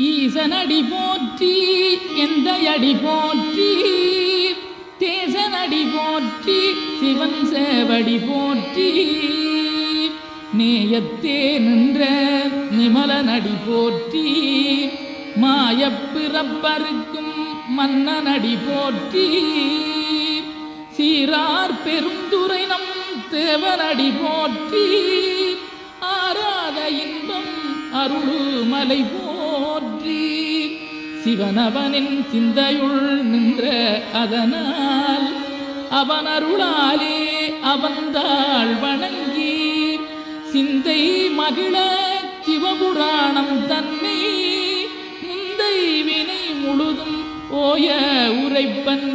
ஈசனடி போற்றி எந்தையடி போற்றி தேசனடி போற்றி சிவன் சேவடி போற்றி நேயத்தே நின்ற நிமலனடி போற்றி மாயப்பிறப்பருக்கும் மன்னனடி போற்றி சீரார் பெருந்துரை நம் தேவனடி போற்றி ஆராத இன்பம் அருளுமலை போற்றி சிவனவனின் சிந்தையுள் நின்ற அதனால் அவன் அருளாலே அவன்தாள் வணங்கி சிந்தை மகிழ சிவபுராணம் தன்னை முந்தை வினை முழுதும் ஓய உரைப்பன்